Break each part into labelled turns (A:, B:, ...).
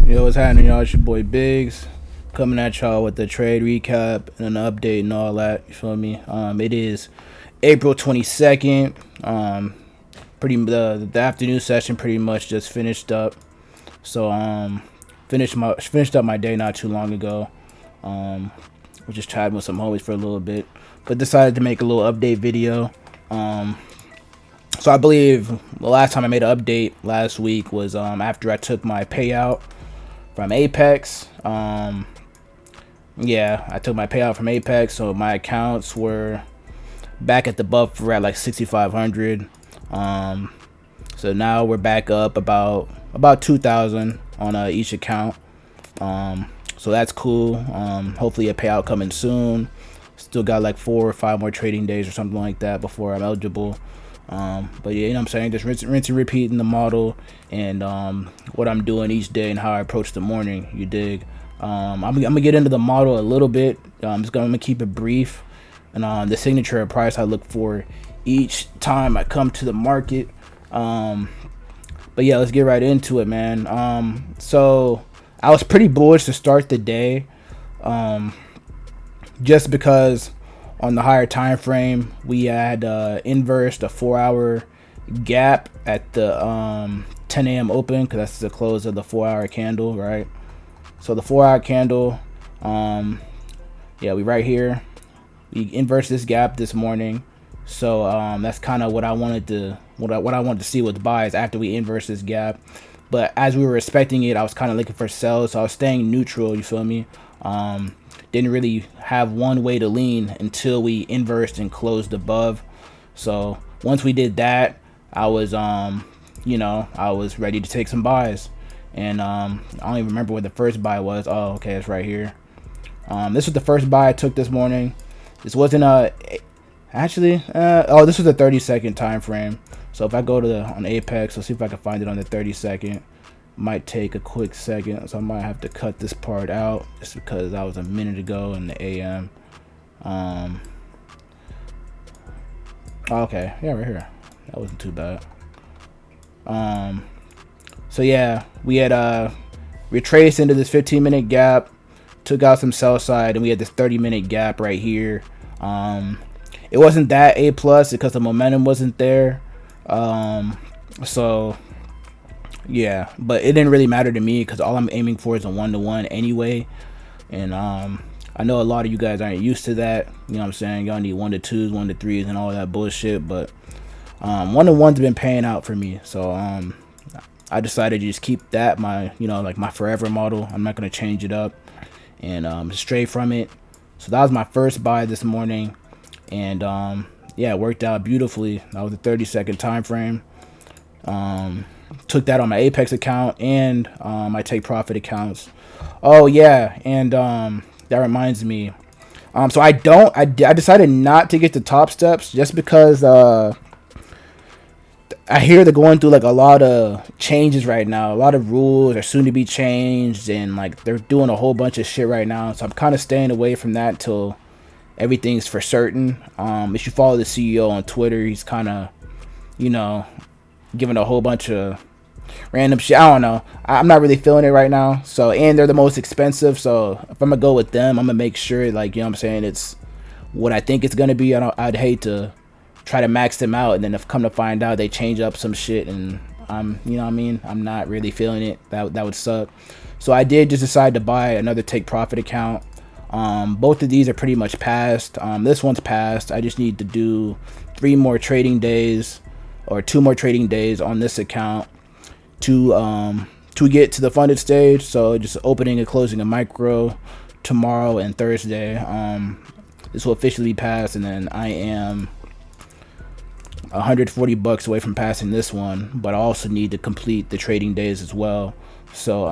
A: Yo, what's happening, y'all? It's your boy Biggs coming at y'all with the trade recap and an update and all that. You feel me? It is April 22nd. Pretty the afternoon session pretty much just finished up. So finished up my day not too long ago. Was just chatting with some homies for a little bit, but decided to make a little update video. So I believe the last time I made an update last week was after I took my payout from Apex. Yeah, I took my payout from Apex, so my accounts were back at the buffer at like 6,500. So now we're back up about 2,000 on each account. So that's cool. Hopefully a payout coming soon. Still got like 4 or 5 more trading days or something like that before I'm eligible. But yeah, you know what I'm saying, just rinse and repeat in the model and what I'm doing each day and how I approach the morning, you dig. I'm gonna get into the model a little bit. I'm gonna keep it brief, and the signature price I look for each time I come to the market. But yeah, let's get right into it, man. So I was pretty bullish to start the day, just because on the higher time frame we had inversed a 4-hour gap at the 10 a.m. open, because that's the close of the 4-hour candle, right? So the 4-hour candle, yeah, we right here, we inversed this gap this morning. So that's kind of what I wanted to see with buys after we inversed this gap. But as we were respecting it, I was kind of looking for sells, so I was staying neutral, you feel me? Didn't really have one way to lean until we inversed and closed above. So once we did that, I was I was ready to take some buys. And I don't even remember what the first buy was. Oh, okay, it's right here. This was the first buy I took this morning. This wasn't this was a 30-second time frame. So if I go to on Apex, let's see if I can find it on the 30-second. Might take a quick second, so I might have to cut this part out just because that was a minute ago in the AM. Okay, yeah, right here. That wasn't too bad. So yeah, we had retraced into this 15-minute gap, took out some sell side, and we had this 30-minute gap right here. It wasn't that A plus because the momentum wasn't there. So yeah, but it didn't really matter to me because all I'm aiming for is a 1-to-1 anyway. And I know a lot of you guys aren't used to that. You know what I'm saying? Y'all need 1-to-2s, 1-to-3s, and all that bullshit. But 1-to-1's been paying out for me. So I decided to just keep that my my forever model. I'm not gonna change it up and stray from it. So that was my first buy this morning, and yeah, it worked out beautifully. That was a 30-second time frame. Took that on my Apex account and my take profit accounts. Oh yeah, and that reminds me. So I decided not to get the top steps just because I hear they're going through like a lot of changes right now. A lot of rules are soon to be changed, and like they're doing a whole bunch of shit right now. So I'm kind of staying away from that till everything's for certain. If you follow the CEO on Twitter, he's kind of, giving a whole bunch of random shit. I don't know. I'm not really feeling it right now. So, and they're the most expensive. So if I'm gonna go with them, I'm gonna make sure, like, you know what I'm saying, it's what I think it's gonna be. I'd hate to try to max them out, and then if come to find out they change up some shit, and I'm not really feeling it. That would suck. So I did just decide to buy another take profit account. Both of these are pretty much passed. This one's passed. I just need to do 3 more trading days or 2 more trading days on this account to get to the funded stage. So just opening and closing a micro tomorrow and Thursday. This will officially pass, and then I am $140 away from passing this one, but I also need to complete the trading days as well. So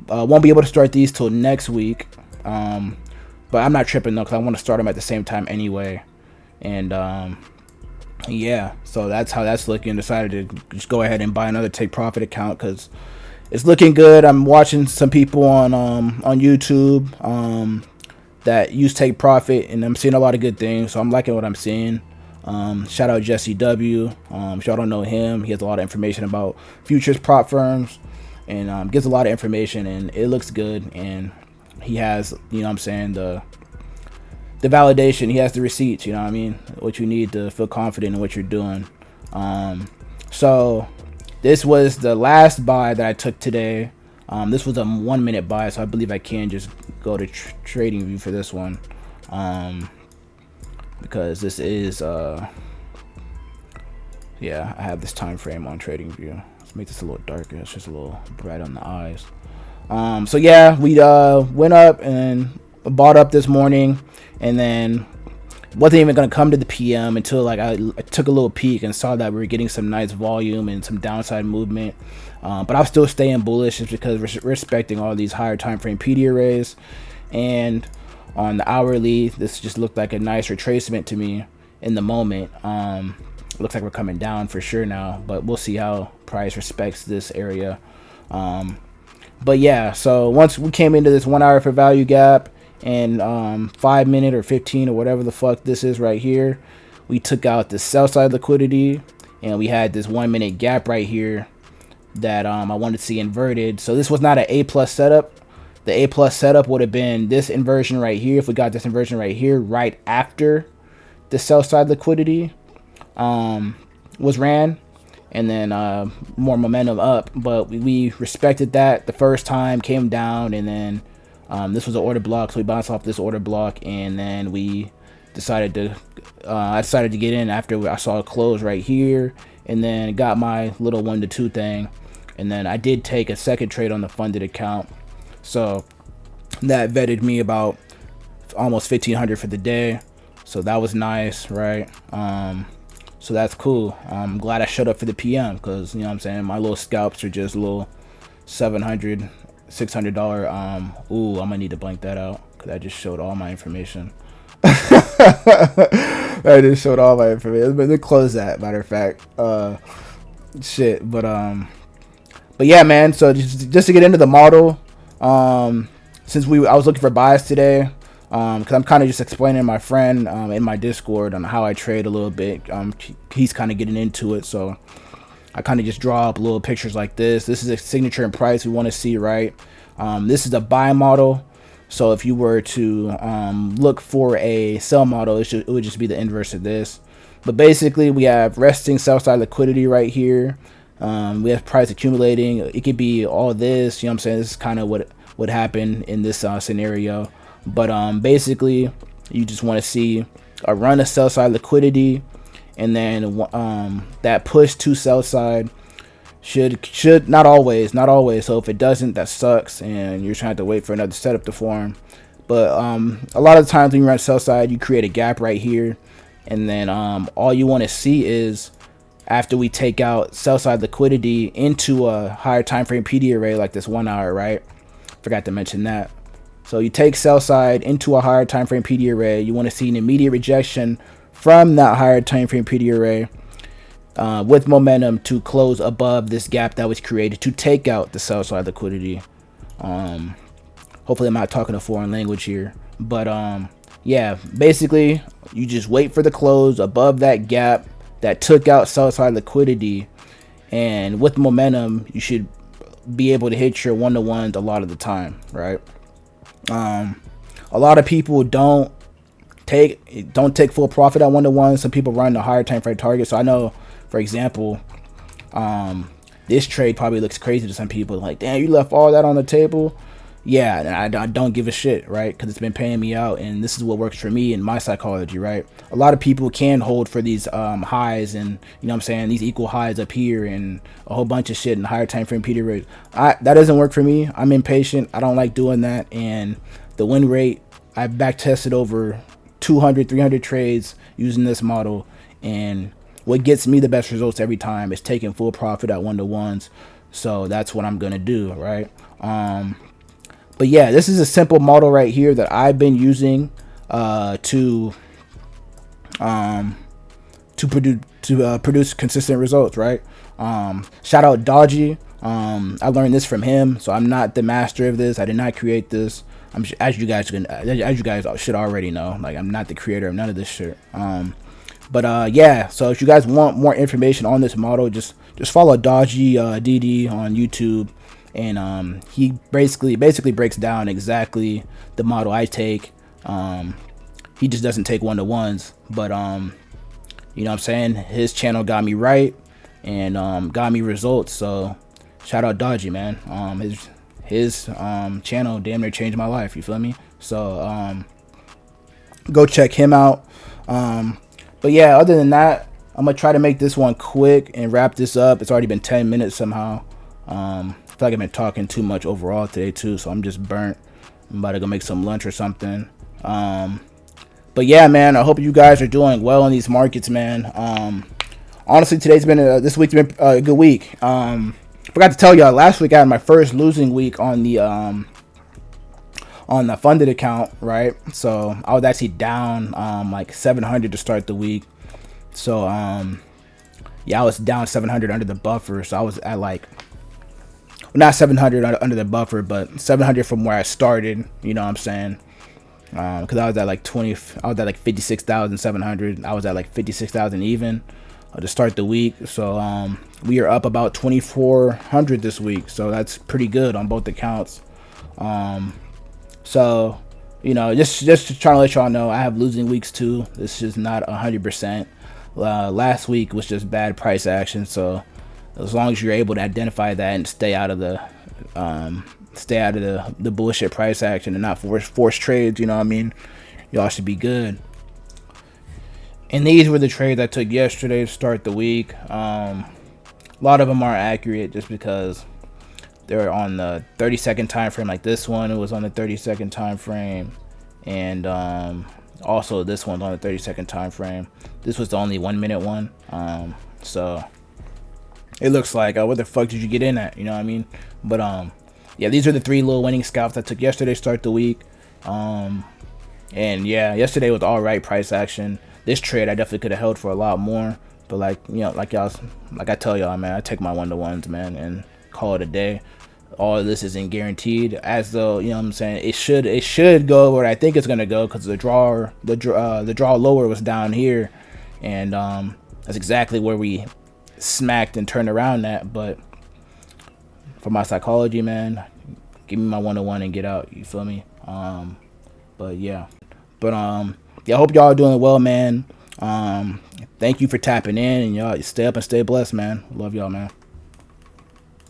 A: won't be able to start these till next week, but I'm not tripping though, because I want to start them at the same time anyway. And yeah, so that's how that's looking. Decided to just go ahead and buy another take profit account because it's looking good. I'm watching some people on YouTube that use take profit, and I'm seeing a lot of good things, so I'm liking what I'm seeing. Shout out Jesse W. If y'all don't know him, he has a lot of information about futures prop firms. and gives a lot of information, and it looks good. And he has, you know what I'm saying, the validation. He has the receipts, you know what I mean, what you need to feel confident in what you're doing. So this was the last buy that I took today. This was a 1 minute buy, so I believe I can just go to trading view for this one, because this is yeah, I have this time frame on trading view. Let's make this a little darker. It's just a little bright on the eyes. So yeah, we went up and bought up this morning, and then wasn't even gonna come to the PM until like I took a little peek and saw that we were getting some nice volume and some downside movement. But I'm still staying bullish just because we're respecting all these higher time frame PD arrays. And on the hourly, this just looked like a nice retracement to me in the moment. Looks like we're coming down for sure now, but we'll see how price respects this area. But yeah, so once we came into this 1 hour for value gap and 5 minute or 15 or whatever the fuck this is right here, we took out the sell side liquidity, and we had this 1 minute gap right here that I wanted to see inverted. So this was not an A+ setup. The A+ setup would have been this inversion right here, if we got this inversion right here right after the sell side liquidity was ran, and then more momentum up. But we respected that the first time, came down, and then this was an order block, so we bounced off this order block, and then we decided to I decided to get in after I saw a close right here, and then got my little 1 to 2 thing, and then I did take a second trade on the funded account, so that vetted me about almost 1,500 for the day. So that was nice, right? So that's cool. I'm glad I showed up for the PM, because, you know what I'm saying, my little scalps are just little $700, $600. Ooh, I'm gonna need to blank that out, because I just showed all my information. I just showed all my information. Let me close that, matter of fact. Shit, but yeah, man. So just to get into the model, since I was looking for buys today, because I'm kind of just explaining to my friend in my Discord on how I trade a little bit. He's kind of getting into it, so I kind of just draw up little pictures like this. This is a signature and price we want to see, right? This is a buy model. So if you were to look for a sell model, it would just be the inverse of this. But basically, we have resting sell side liquidity right here. We have price accumulating. It could be all this. You know what I'm saying? This is kind of what happened in this scenario. But basically, you just want to see a run of sell side liquidity, and then that push to sell side should not always. So if it doesn't, that sucks, and you're trying to wait for another setup to form. But a lot of the times when you run sell side, you create a gap right here, and then all you want to see is, after we take out sell side liquidity into a higher time frame PD array like this 1 hour, right? Forgot to mention that. So you take sell side into a higher time frame PD array, you want to see an immediate rejection from that higher time frame PD array with momentum to close above this gap that was created to take out the sell side liquidity. Hopefully I'm not talking a foreign language here, but yeah, basically you just wait for the close above that gap that took out sell side liquidity, and with momentum you should be able to hit your 1-to-1s a lot of the time, right? A lot of people don't take full profit at 1-to-1. Some people run the higher time frame target. So I know, for example, this trade probably looks crazy to some people, like, damn, you left all that on the table. Yeah, and I don't give a shit, right? Because it's been paying me out, and this is what works for me and my psychology, right? A lot of people can hold for these highs, and, you know what I'm saying, these equal highs up here and a whole bunch of shit in higher time frame PD rates. That doesn't work for me. I'm impatient. I don't like doing that. And the win rate, I've back tested over 200, 300 trades using this model, and what gets me the best results every time is taking full profit at 1-to-1s. So that's what I'm gonna do, right? But yeah, this is a simple model right here that I've been using to produce consistent results, right? Shout out Dodgy. I learned this from him, so I'm not the master of this. I did not create this. As you guys should already know, like, I'm not the creator of none of this shit. But yeah, so if you guys want more information on this model, just follow DodgysDD on YouTube, and he basically breaks down exactly the model I take. He just doesn't take one-to-ones, but you know what I'm saying, his channel got me right and got me results. So shout out Dodgy, man. His channel damn near changed my life, you feel me? So go check him out. But yeah, other than that, I'm gonna try to make this one quick and wrap this up. It's already been 10 minutes somehow. I feel like I've been talking too much overall today too, so I'm just burnt. I'm about to go make some lunch or something. But yeah, man, I hope you guys are doing well in these markets, man. Honestly, this week's been a good week. Forgot to tell y'all, last week I had my first losing week on the funded account, right? So I was actually down like 700 to start the week. So yeah, I was down 700 under the buffer. So I was at like, well, not 700 under the buffer, but 700 from where I started. You know what I'm saying? Because I was at like 56,700. I was at like 56,000 even to start the week. So we are up about 2,400 this week. So that's pretty good on both accounts. So, you know, just trying to let y'all know, I have losing weeks too. This is not 100%. Last week was just bad price action. So as long as you're able to identify that and stay out of the bullshit price action and not force trades, you know what I mean, y'all should be good. And these were the trades I took yesterday to start the week. A lot of them aren't accurate just because they're on the 30-second time frame. Like this one, it was on the 30-second time frame, and also this one's on the 30-second time frame. This was the only 1 minute one. So it looks like, what the fuck did you get in at? You know what I mean? But yeah, these are the 3 little winning scalps I took yesterday to start the week. And yeah, yesterday was all right price action. This trade I definitely could have held for a lot more, but like, you know, like I tell y'all, man, I take my one-to-ones, man, and call it a day. All of this isn't guaranteed, as though, you know what I'm saying, it should go where I think it's gonna go, because the draw lower was down here, and that's exactly where we smacked and turned around at. But for my psychology, man, give me my one-to-one and get out, you feel me? But yeah, yeah, I hope y'all are doing well, man. Thank you for tapping in, and y'all stay up and stay blessed, man. Love y'all, man.